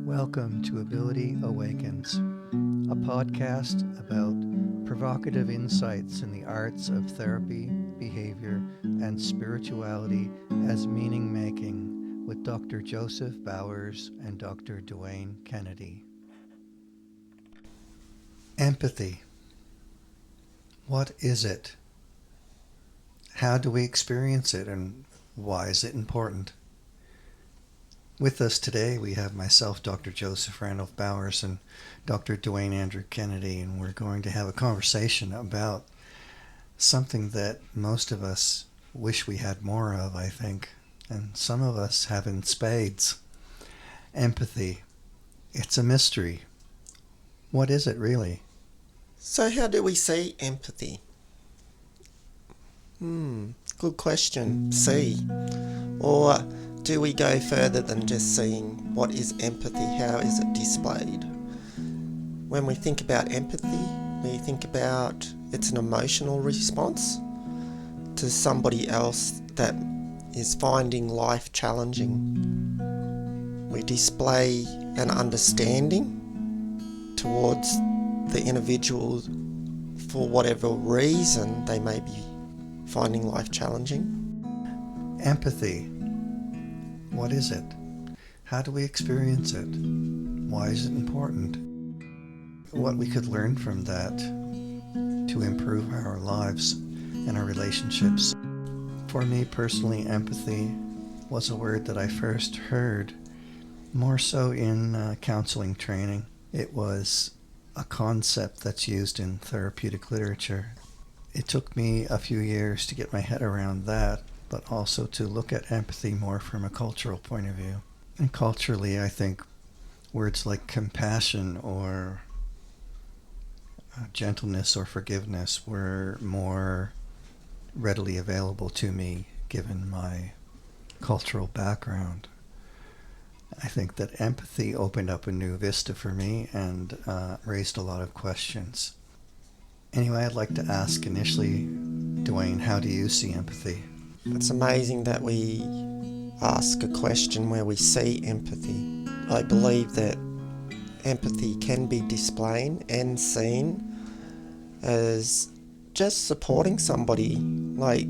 Welcome to Ability Awakens, a podcast about provocative insights in the arts of therapy, behavior, and spirituality as meaning making with Dr. Joseph Bowers and Dr. Duane Kennedy. Empathy. What is it? How do we experience it, and why is it important? With us today, we have myself, Dr. Joseph Randolph Bowers, and Dr. Duane Andrew Kennedy, and we're going to have a conversation about something that most of us wish we had more of, I think, and some of us have in spades. Empathy. It's a mystery. What is it really? So how do we see empathy? Good question. See. Or do we go further than just seeing what is empathy? How is it displayed? When we think about empathy, we think about it's an emotional response to somebody else that is finding life challenging. We display an understanding towards the individual for whatever reason they may be finding life challenging. Empathy. What is it? How do we experience it? Why is it important? What we could learn from that to improve our lives and our relationships. For me personally, empathy was a word that I first heard more so in counseling training. It was a concept that's used in therapeutic literature. It took me a few years to get my head around that, but also to look at empathy more from a cultural point of view. And culturally, I think words like compassion or gentleness or forgiveness were more readily available to me given my cultural background. I think that empathy opened up a new vista for me and raised a lot of questions. Anyway, I'd like to ask initially, Duane, how do you see empathy? It's amazing that we ask a question where we see empathy. I believe that empathy can be displayed and seen as just supporting somebody. Like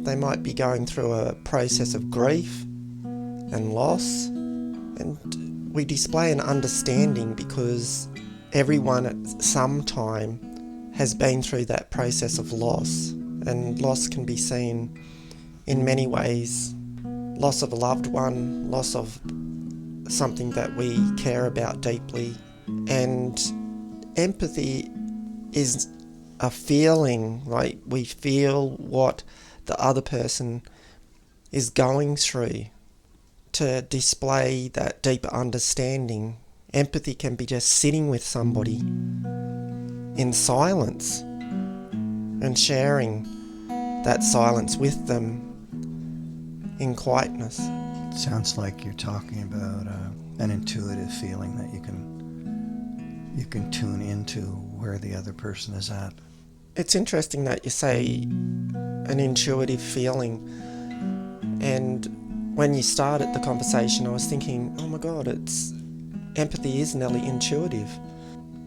they might be going through a process of grief and loss, and we display an understanding because everyone at some time has been through that process of loss, and loss can be seen in many ways. Loss of a loved one, loss of something that we care about deeply. And empathy is a feeling, like we feel what the other person is going through. To display that deeper understanding, empathy can be just sitting with somebody in silence and sharing that silence with them in quietness. It sounds like you're talking about an intuitive feeling that you can tune into where the other person is at. It's interesting that you say an intuitive feeling, and when you started the conversation I was thinking, oh my god, empathy is nearly intuitive.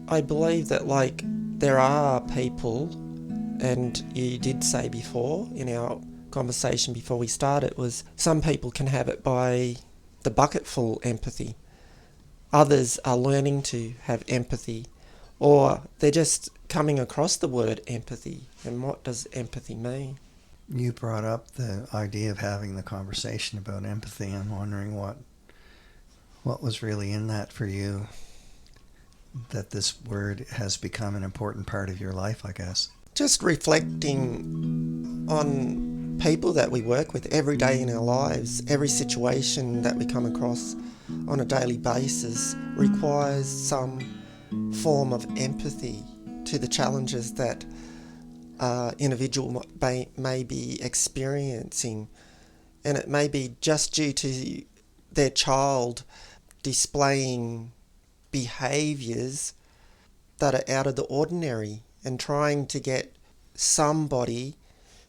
I believe that there are people, and you did say before in our conversation before we started, was some people can have it by the bucketful empathy. Others are learning to have empathy, or they're just coming across the word empathy. And what does empathy mean? You brought up the idea of having the conversation about empathy. I'm wondering what was really in that for you, that this word has become an important part of your life, I guess. Just reflecting on people that we work with every day in our lives. Every situation that we come across on a daily basis requires some form of empathy to the challenges that individual may be experiencing, and it may be just due to their child displaying behaviours that are out of the ordinary, and trying to get somebody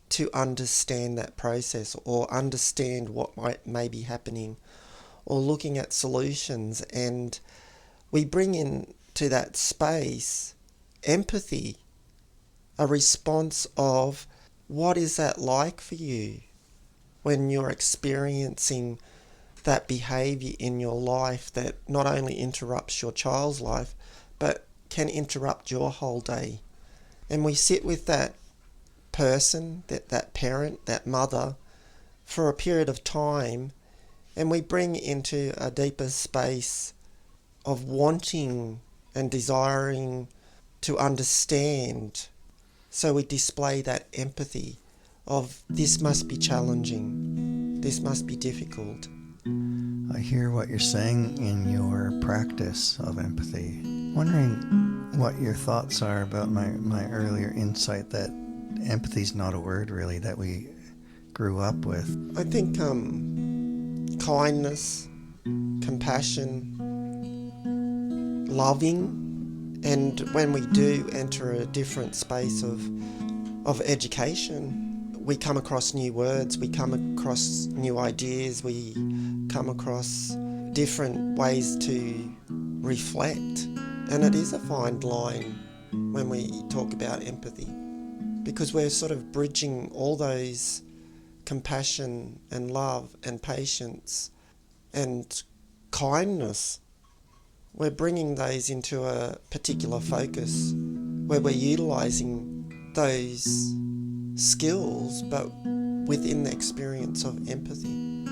to understand that process or understand what may be happening, or looking at solutions and we bring in to that space empathy, a response of what is that like for you when you're experiencing that behaviour in your life that not only interrupts your child's life but can interrupt your whole day. And we sit with that person, that parent, that mother, for a period of time, and we bring into a deeper space of wanting and desiring to understand. So we display that empathy of this must be challenging, this must be difficult. I hear what you're saying in your practice of empathy. Wondering what your thoughts are about my earlier insight that empathy's not a word really that we grew up with. I think kindness, compassion, loving, and when we do enter a different space of education, we come across new words, we come across new ideas, we come across different ways to reflect. And it is a fine line when we talk about empathy, because we're sort of bridging all those compassion and love and patience and kindness. We're bringing those into a particular focus where we're utilising those skills but within the experience of empathy.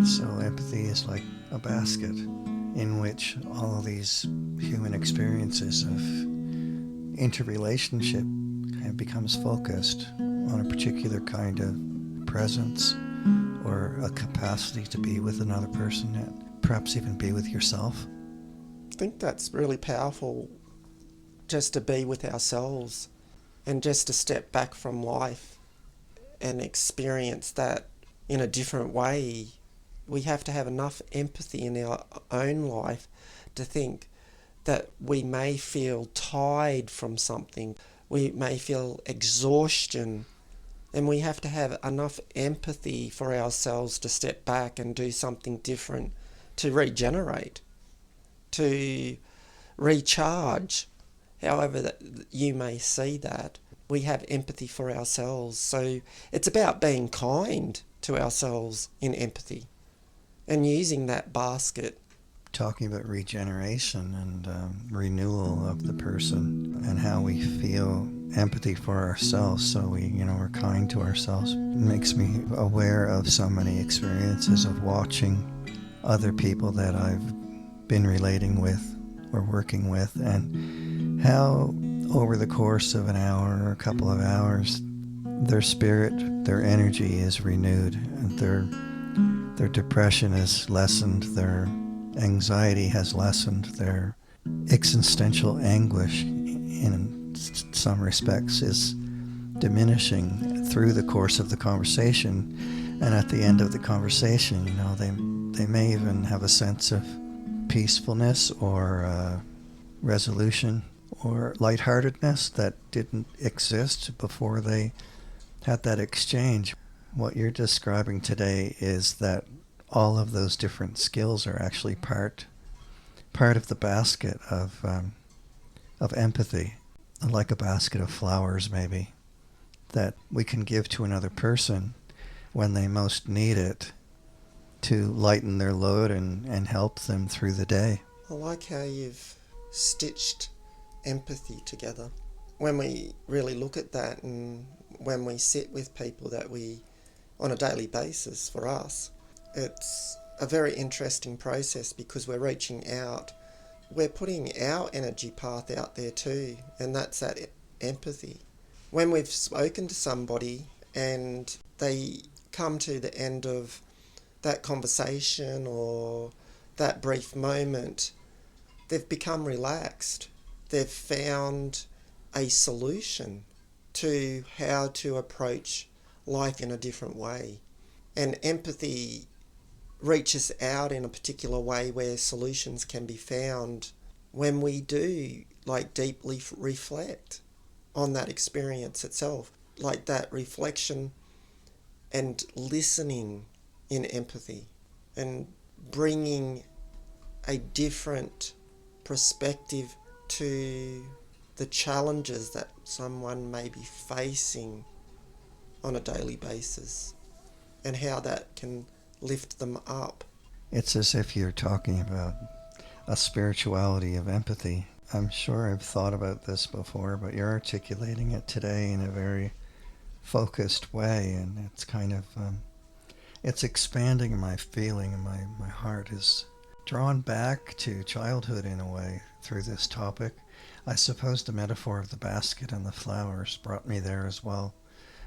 So empathy is like a basket in which all of these human experiences of interrelationship kind of becomes focused on a particular kind of presence or a capacity to be with another person and perhaps even be with yourself. I think that's really powerful, just to be with ourselves and just to step back from life and experience that in a different way. We have to have enough empathy in our own life to think that we may feel tired from something, we may feel exhaustion, and we have to have enough empathy for ourselves to step back and do something different, to regenerate, to recharge, however that you may see that. We have empathy for ourselves. So it's about being kind to ourselves in empathy and using that basket. Talking about regeneration and renewal of the person and how we feel empathy for ourselves, so we're kind to ourselves, makes me aware of so many experiences of watching other people that I've been relating with or working with, and how over the course of an hour or a couple of hours their spirit, their energy is renewed, and their depression is lessened, their anxiety has lessened, their existential anguish in some respects is diminishing through the course of the conversation. And at the end of the conversation, they may even have a sense of peacefulness or resolution or lightheartedness that didn't exist before they had that exchange. What you're describing today is that all of those different skills are actually part of the basket of empathy, like a basket of flowers maybe, that we can give to another person when they most need it to lighten their load and help them through the day. I like how you've stitched empathy together. When we really look at that, and when we sit with people that we, on a daily basis for us, it's a very interesting process because we're reaching out. We're putting our energy path out there too, and that's that empathy. When we've spoken to somebody and they come to the end of that conversation or that brief moment, they've become relaxed. They've found a solution to how to approach life in a different way. And empathy reaches out in a particular way where solutions can be found when we do deeply reflect on that experience itself, like that reflection and listening in empathy and bringing a different perspective to the challenges that someone may be facing on a daily basis and how that can lift them up. It's as if you're talking about a spirituality of empathy. I'm sure I've thought about this before, but you're articulating it today in a very focused way, and it's kind of it's expanding my feeling, and my heart is drawn back to childhood in a way through this topic. I suppose the metaphor of the basket and the flowers brought me there as well,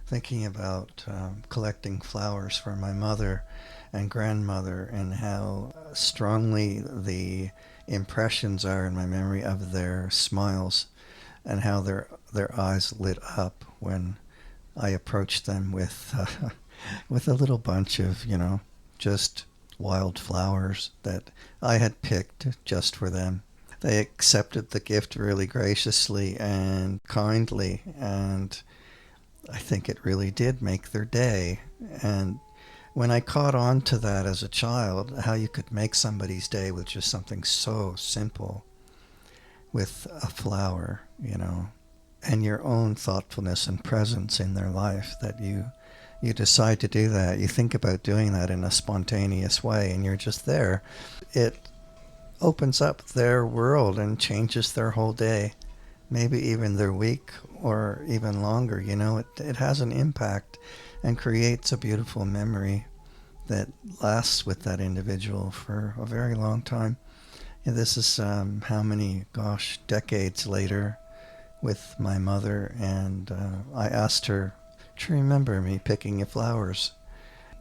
thinking about collecting flowers for my mother and grandmother, and how strongly the impressions are in my memory of their smiles, and how their eyes lit up when I approached them with with a little bunch of, just wild flowers that I had picked just for them. They accepted the gift really graciously and kindly, and I think it really did make their day. And when I caught on to that as a child, how you could make somebody's day with just something so simple, with a flower, and your own thoughtfulness and presence in their life, that you decide to do that. You think about doing that in a spontaneous way, and you're just there. It opens up their world and changes their whole day, maybe even their week or even longer. It has an impact and creates a beautiful memory that lasts with that individual for a very long time. And this is how many, decades later with my mother, and I asked her to remember me picking you flowers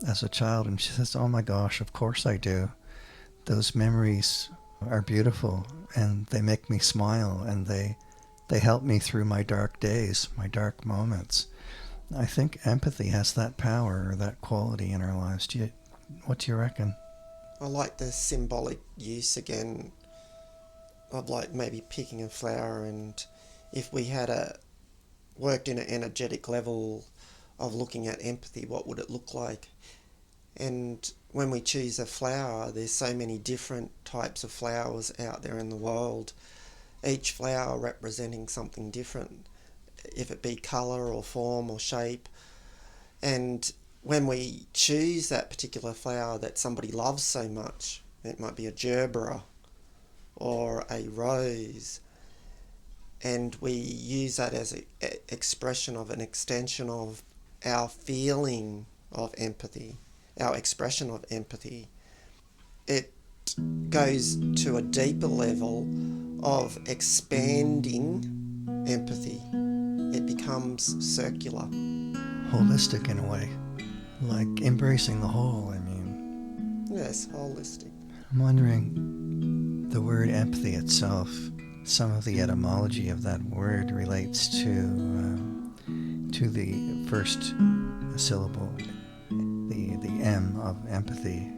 as a child, and she says, "Oh my gosh, of course I do. Those memories are beautiful, and they make me smile, and they help me through my dark days, my dark moments." I think empathy has that power or that quality in our lives. What do you reckon? I like the symbolic use again of maybe picking a flower, and if we had worked in an energetic level of looking at empathy, what would it look like? And when we choose a flower, there's so many different types of flowers out there in the world, each flower representing something different, if it be colour or form or shape. And when we choose that particular flower that somebody loves so much, it might be a gerbera or a rose, and we use that as an expression of an extension of our feeling of empathy, our expression of empathy, it goes to a deeper level of expanding empathy. It becomes circular. Holistic in a way, like embracing the whole, Yes, holistic. I'm wondering, the word empathy itself, some of the etymology of that word relates to the first syllable, the M of empathy,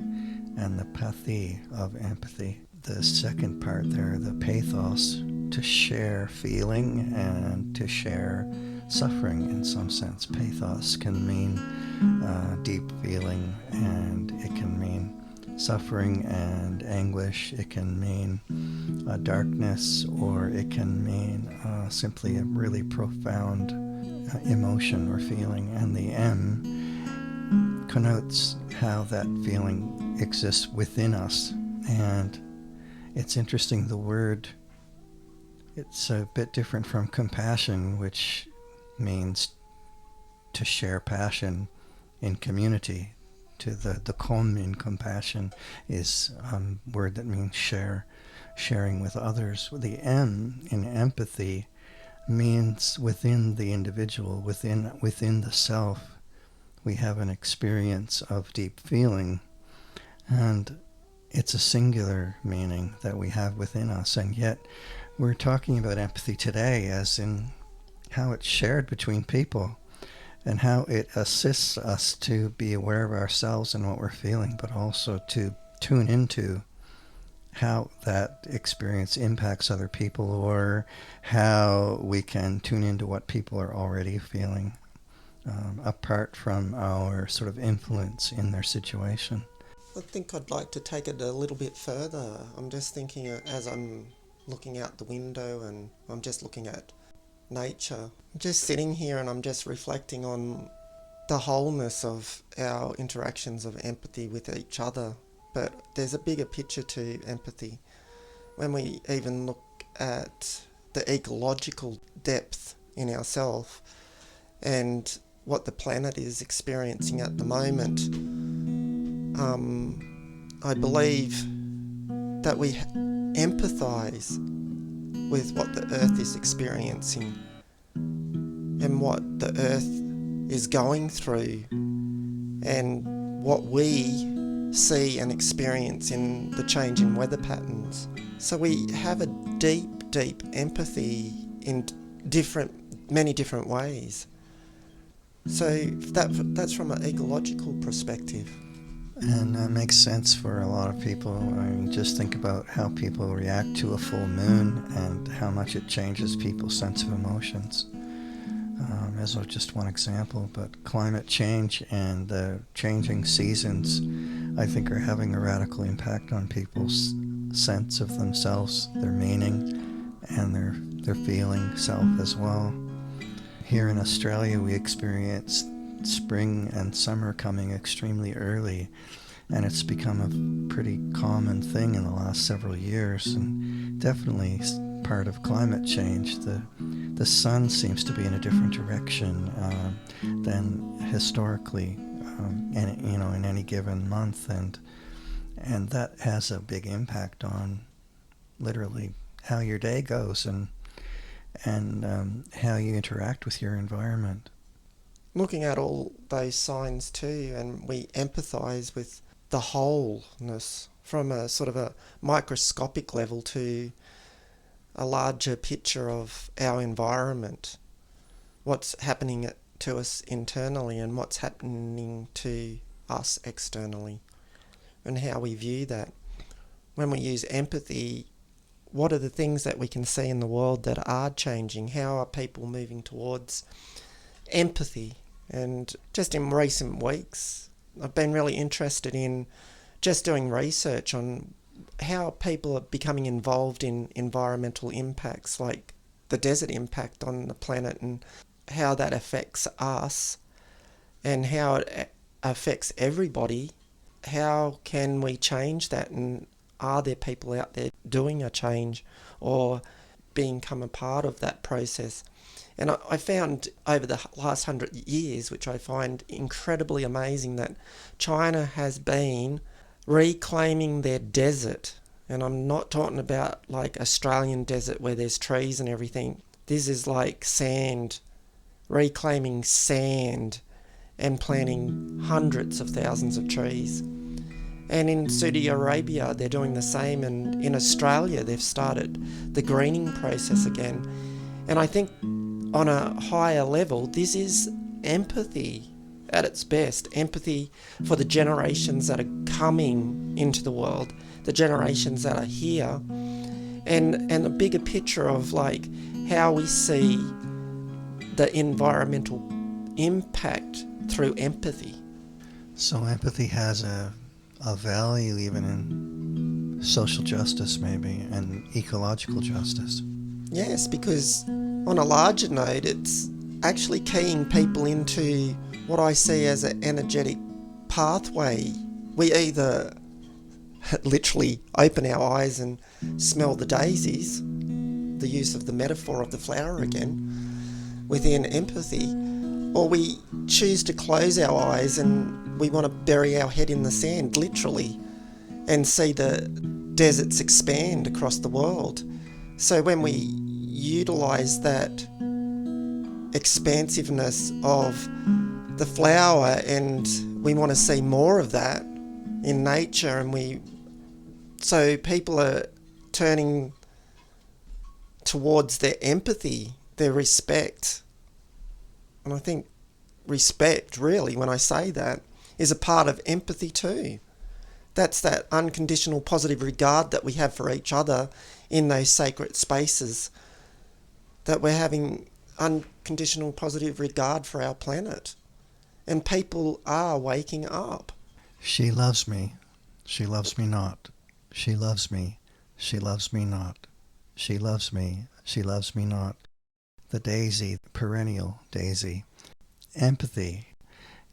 and the pathy of empathy. The second part there, the pathos, to share feeling and to share suffering in some sense. Pathos can mean deep feeling, and it can mean suffering and anguish. It can mean darkness, or it can mean simply a really profound emotion or feeling. And the M connotes how that feeling exists within us. And it's interesting, the word, it's a bit different from compassion, which means to share passion in community. To the com in compassion is a word that means sharing with others. The M in empathy means within the individual, within the self, we have an experience of deep feeling, and it's a singular meaning that we have within us. And yet we're talking about empathy today as in how it's shared between people, and how it assists us to be aware of ourselves and what we're feeling, but also to tune into how that experience impacts other people, or how we can tune into what people are already feeling, apart from our sort of influence in their situation. I think I'd like to take it a little bit further. I'm just thinking as I'm looking out the window and I'm just looking at nature. I'm just sitting here and I'm just reflecting on the wholeness of our interactions of empathy with each other. But there's a bigger picture to empathy. When we even look at the ecological depth in ourselves and what the planet is experiencing at the moment, I believe that we empathise with what the earth is experiencing and what the earth is going through and what we see and experience in the change in weather patterns. So we have a deep, deep empathy in many different ways. So that's from an ecological perspective. And that makes sense for a lot of people. I mean, just think about how people react to a full moon and how much it changes people's sense of emotions. As just one example, but climate change and the changing seasons, I think, are having a radical impact on people's sense of themselves, their meaning, and their feeling self as well. Here in Australia, we experience spring and summer coming extremely early, and it's become a pretty common thing in the last several years, and definitely part of climate change. The sun seems to be in a different direction than historically, in any given month, and that has a big impact on literally how your day goes and how you interact with your environment. Looking at all those signs too, and we empathise with the wholeness from a sort of a microscopic level to a larger picture of our environment, what's happening to us internally and what's happening to us externally, and how we view that. When we use empathy, what are the things that we can see in the world that are changing? How are people moving towards empathy? And just in recent weeks, I've been really interested in just doing research on how people are becoming involved in environmental impacts, like the desert impact on the planet, and how that affects us and how it affects everybody. How can we change that, and are there people out there doing a change or become a part of that process? And I found over the last 100 years, which I find incredibly amazing, that China has been reclaiming their desert. And I'm not talking about like Australian desert where there's trees and everything. This is like sand, reclaiming sand and planting hundreds of thousands of trees. And in Saudi Arabia, they're doing the same. And in Australia, they've started the greening process again. And I think on a higher level, this is empathy at its best. Empathy for the generations that are coming into the world, the generations that are here, and a bigger picture of like how we see the environmental impact through empathy. So empathy has a value even in social justice, maybe, and ecological justice. Yes, because on a larger note, it's actually keying people into what I see as an energetic pathway. We either literally open our eyes and smell the daisies, the use of the metaphor of the flower again, within empathy, or we choose to close our eyes and we want to bury our head in the sand, literally, and see the deserts expand across the world. So when we utilise that expansiveness of the flower and we want to see more of that in nature, and so people are turning towards their empathy, their respect. And I think respect, really, when I say that, is a part of empathy too. That's that unconditional positive regard that we have for each other in those sacred spaces, that we're having unconditional positive regard for our planet. And people are waking up. She loves me. She loves me not. She loves me. She loves me not. She loves me. She loves me not. The daisy, perennial daisy. Empathy.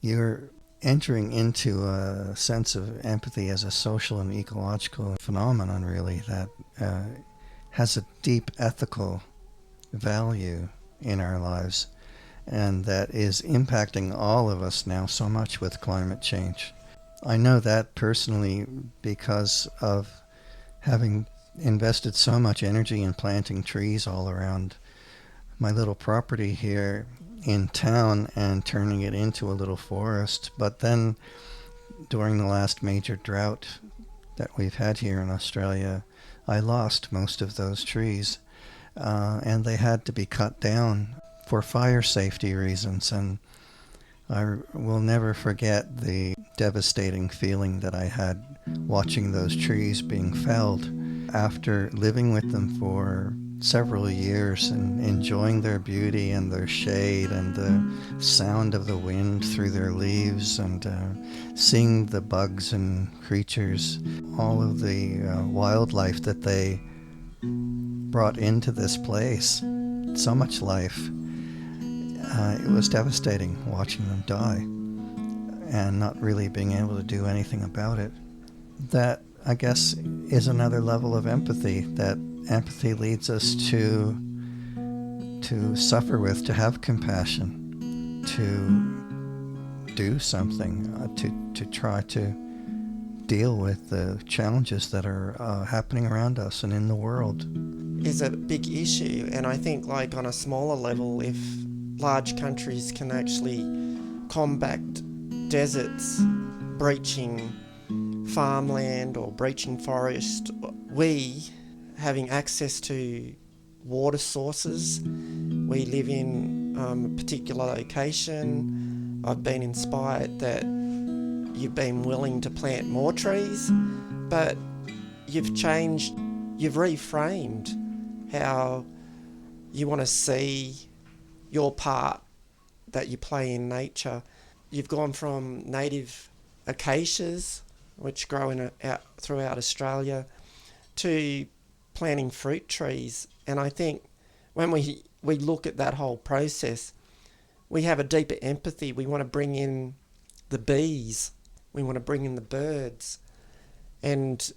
You're entering into a sense of empathy as a social and ecological phenomenon, really, that has a deep ethical value in our lives and that is impacting all of us now so much with climate change. I know that personally because of having invested so much energy in planting trees all around my little property here in town and turning it into a little forest. But then during the last major drought that we've had here in Australia, I lost most of those trees, and they had to be cut down for fire safety reasons. And I will never forget the devastating feeling that I had watching those trees being felled after living with them for several years and enjoying their beauty and their shade and the sound of the wind through their leaves and seeing the bugs and creatures, all of the wildlife that they brought into this place, so much life. It was devastating watching them die and not really being able to do anything about it. That, I guess, is another level of empathy, that empathy leads us to suffer with, to have compassion, to do something, to try to deal with the challenges that are happening around us and in the world. Is a big issue, and I think like on a smaller level, if large countries can actually combat deserts breaching farmland or breaching forest, we having access to water sources, we live in a particular location. I've been inspired that you've been willing to plant more trees, but you've reframed how you want to see your part that you play in nature. You've gone from native acacias, which grow throughout Australia, to planting fruit trees. And I think when we look at that whole process, we have a deeper empathy. We want to bring in the bees. We want to bring in the birds. And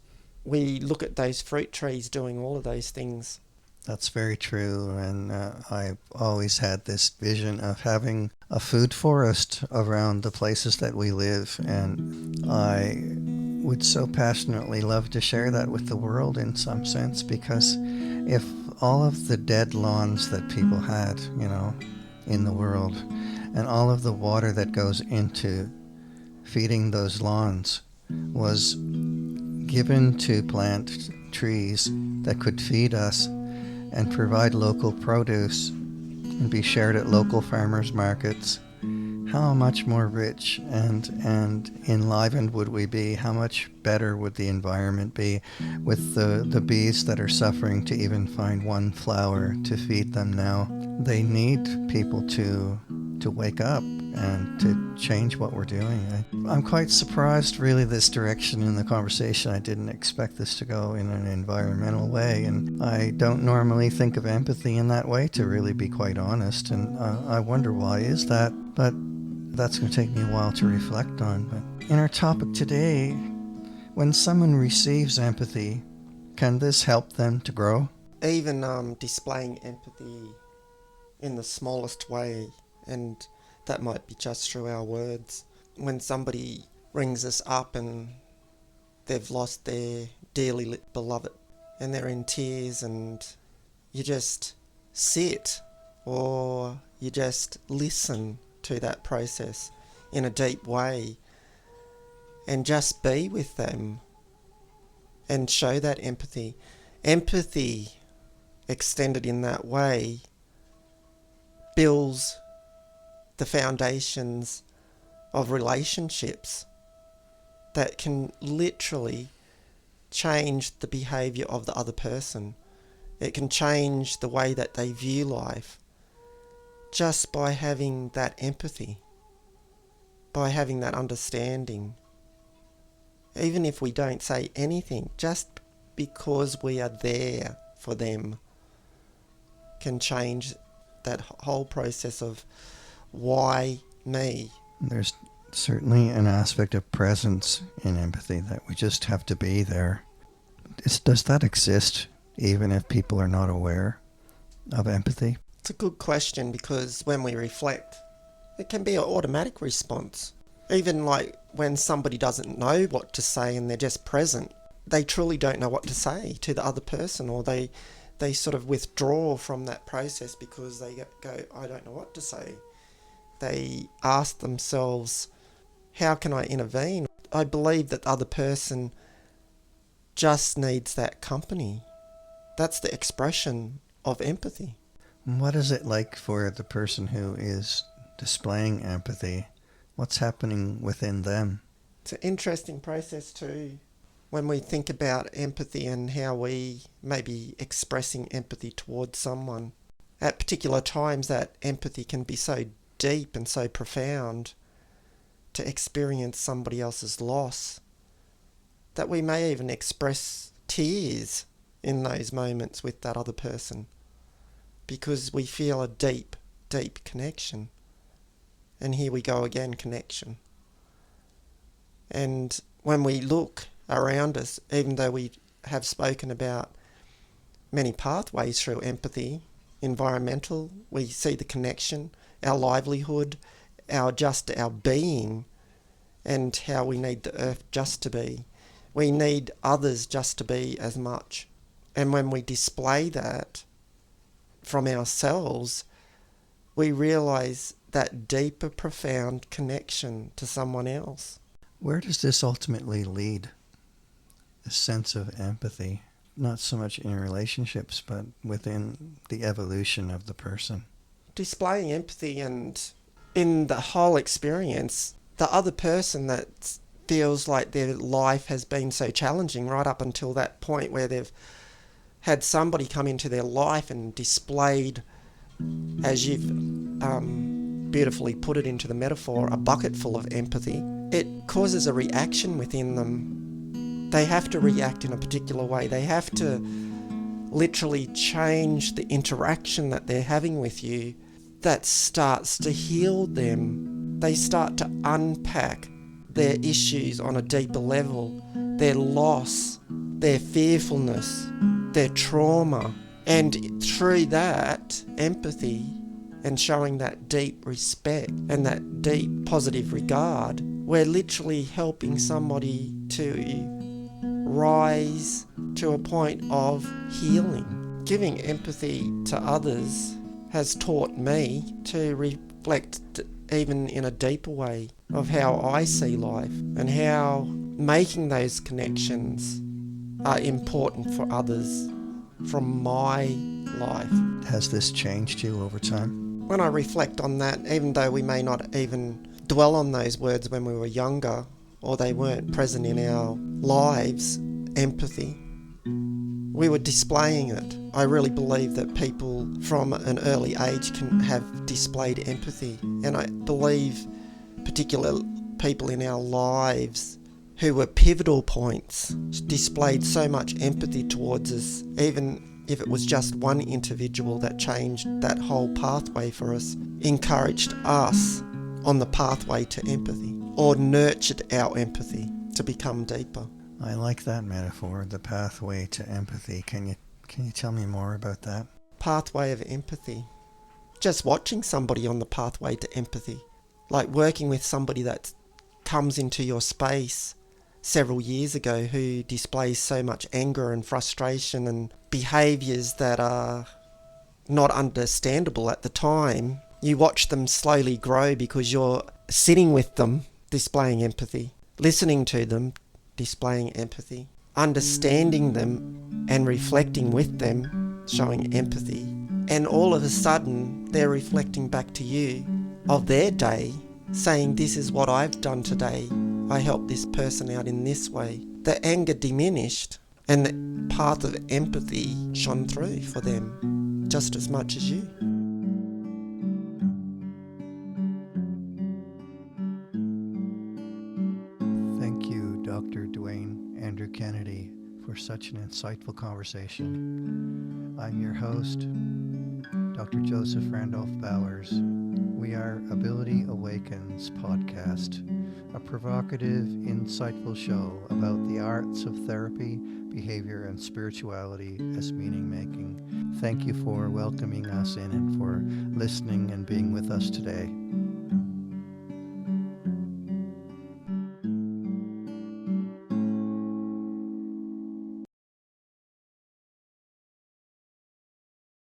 we look at those fruit trees doing all of those things. That's very true, and I've always had this vision of having a food forest around the places that we live, and I would so passionately love to share that with the world in some sense, because if all of the dead lawns that people had, in the world, and all of the water that goes into feeding those lawns was given to plant trees that could feed us and provide local produce and be shared at local farmers markets, how much more rich and enlivened would we be? How much better would the environment be with the bees that are suffering to even find one flower to feed them now? They need people to wake up and to change what we're doing. I'm quite surprised, really, this direction in the conversation. I didn't expect this to go in an environmental way, and I don't normally think of empathy in that way, to really be quite honest, and I wonder why is that, but that's going to take me a while to reflect on. But in our topic today, when someone receives empathy, can this help them to grow? Even displaying empathy in the smallest way, and that might be just through our words. When somebody rings us up and they've lost their dearly beloved and they're in tears, and you just sit or you just listen to that process in a deep way and just be with them and show that empathy. Empathy extended in that way builds the foundations of relationships that can literally change the behaviour of the other person. It can change the way that they view life just by having that empathy, by having that understanding. Even if we don't say anything, just because we are there for them can change that whole process of why me. There's certainly an aspect of presence in empathy that we just have to be there. Does that exist even if people are not aware of empathy? It's a good question, because when we reflect, it can be an automatic response. Even like when somebody doesn't know what to say and they're just present, they truly don't know what to say to the other person, or they sort of withdraw from that process because they go, I don't know what to say. They ask themselves, how can I intervene? I believe that the other person just needs that company. That's the expression of empathy. What is it like for the person who is displaying empathy? What's happening within them? It's an interesting process too, when we think about empathy and how we may be expressing empathy towards someone. At particular times, that empathy can be so deep and so profound to experience somebody else's loss that we may even express tears in those moments with that other person, because we feel a deep, deep connection. And here we go again, connection. And when we look around us, even though we have spoken about many pathways through empathy, environmental, we see the connection, our livelihood, our being, and how we need the earth just to be. We need others just to be as much. And when we display that from ourselves, we realise that deeper, profound connection to someone else. Where does this ultimately lead? A sense of empathy, not so much in relationships, but within the evolution of the person. Displaying empathy, and in the whole experience, the other person that feels like their life has been so challenging right up until that point where they've had somebody come into their life and displayed, as you've beautifully put it into the metaphor, a bucket full of empathy, it causes a reaction within them. They have to react in a particular way. They have to literally change the interaction that they're having with you that starts to heal them. They start to unpack their issues on a deeper level, their loss, their fearfulness, their trauma. And through that empathy and showing that deep respect and that deep positive regard, we're literally helping somebody to rise to a point of healing. Giving empathy to others has taught me to reflect even in a deeper way of how I see life and how making those connections are important for others from my life. Has this changed you over time? When I reflect on that, even though we may not even dwell on those words when we were younger, or they weren't present in our lives, empathy, we were displaying it. I really believe that people from an early age can have displayed empathy, and I believe particular people in our lives who were pivotal points displayed so much empathy towards us, even if it was just one individual that changed that whole pathway for us, encouraged us on the pathway to empathy, or nurtured our empathy to become deeper. I like that metaphor, the pathway to empathy. Can you tell me more about that? Pathway of empathy. Just watching somebody on the pathway to empathy, like working with somebody that comes into your space several years ago who displays so much anger and frustration and behaviours that are not understandable at the time. You watch them slowly grow because you're sitting with them, displaying empathy, listening to them, displaying empathy, understanding them and reflecting with them, showing empathy. And all of a sudden, they're reflecting back to you of their day, saying, this is what I've done today. I helped this person out in this way. The anger diminished and the path of empathy shone through for them just as much as you. Thank you, Dr. Dwayne Andrew Kennedy, for such such an insightful conversation. I'm your host, Dr. Joseph Randolph Bowers. We are Ability Awakens podcast, a provocative, insightful show about the arts of therapy, behavior, and spirituality as meaning making. Thank you for welcoming us in and for listening and being with us today.